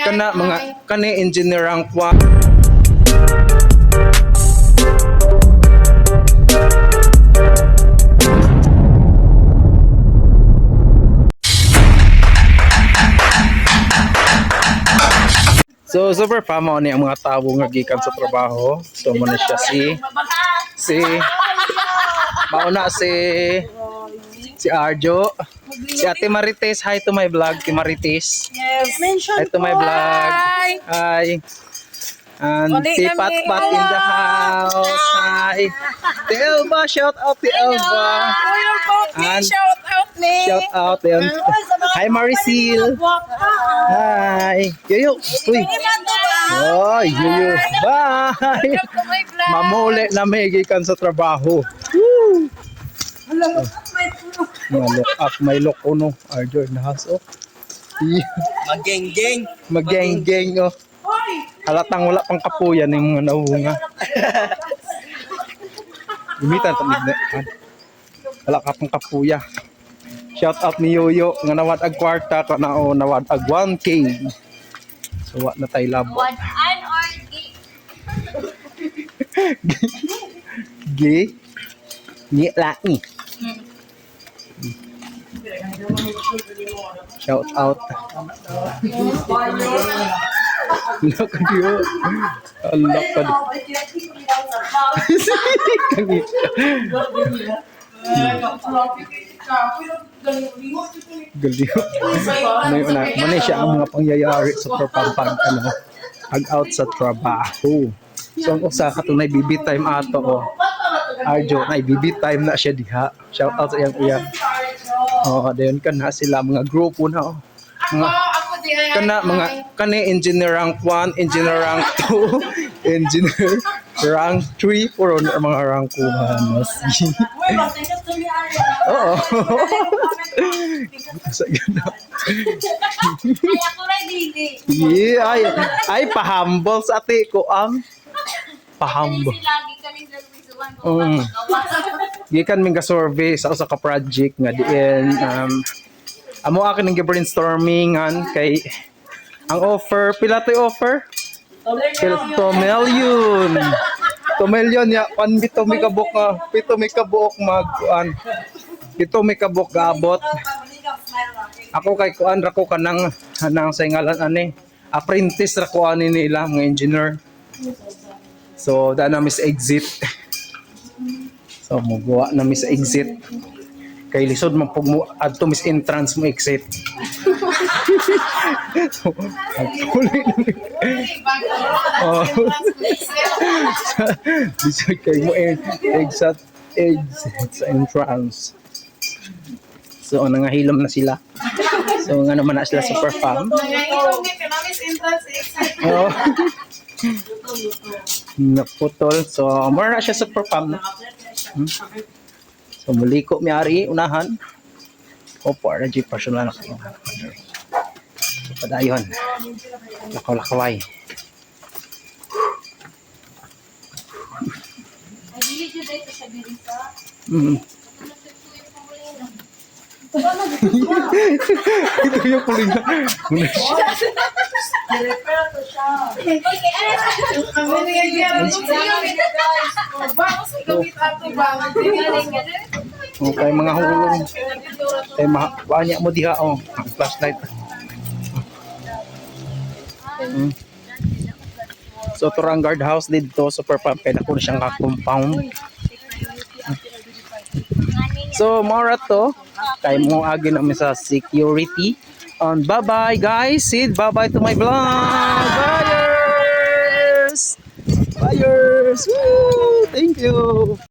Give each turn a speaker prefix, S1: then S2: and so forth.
S1: kana mga kani engineer ang kwa. So super famo ni ang mga tao nga gikan sa trabaho. So mo na siya si mauna si Arjo, si Ate Marites. Hi to my vlog, Ate Marites.
S2: Yes.
S1: Hi to my vlog. Hi. And si Pat in the house. Hi. Ti Elba, shout out to Elba. And
S2: Shout out me.
S1: shout out and hi Maricel. Hi. Yoyo. Uy. Oh, yoyo. Bye. Mamuli na may gikan sa trabaho. Woo. Malok up, may look no. Arjo in the house. Oh.
S3: Maggenggeng.
S1: Maggenggeng oh. Halatang wala pang kapuyan yung mga nauunga. Imitan tamid na. Wala ka pang kapuya. Shout out ni Yoyo nga nawad ag kwarta kana o nawad ag 1K. So wa na tay labo.
S4: What an or
S1: Gi. Ni lai. Shout out. Look at you. Allah pa. Galiw. Muna siya ang mga pangyayari sa perpampag pag-out sa trabaho. So ang usa katunay BB time ato ko. Arjo na BB time na siya diha. Shout out sa iyang iya. Oh, dayon kan na sila mga grupo na oh. Mga mga kani engineer rank 1, engineer rank 2, engineer rank 3 for mga rank 1 Oo. Sa ganda. Ay pahambol sa ate ko ang pahambol. Gikan min ka survey sa usa ka project nga diin amo akin ng brainstorming kay ang offer pila toy offer 2 million ya pan bito mi kabuk pito mi kabuok magkuan pito mi kabuk gaabot ako kay kuan ra ko kanang sa ngalan ani apprentice ra ko ani nila mga engineer so da na mis exit so muguwa na mis exit kay lisod man pug mo adto mis entrance mo exit. So, oh. Lisod kay mo exit sa entrance. So nangahilom na sila. So nga naman na sila super fam. Oh. Naputol. So more na siya super fam. So muliko mi ari unahan. Opo, RG personal na kayo. So padayon. Lakaw-lakaway. Ito yung kulingan. Okay, mga hulong. Ay banyak mo diha oh, flashlight. So turang guard house dito super pampen ako na siyang compound. So mora to kay mo agi na mi sa security. And bye bye guys. Sid bye bye to my vlog. Buyers. Woo! Thank you.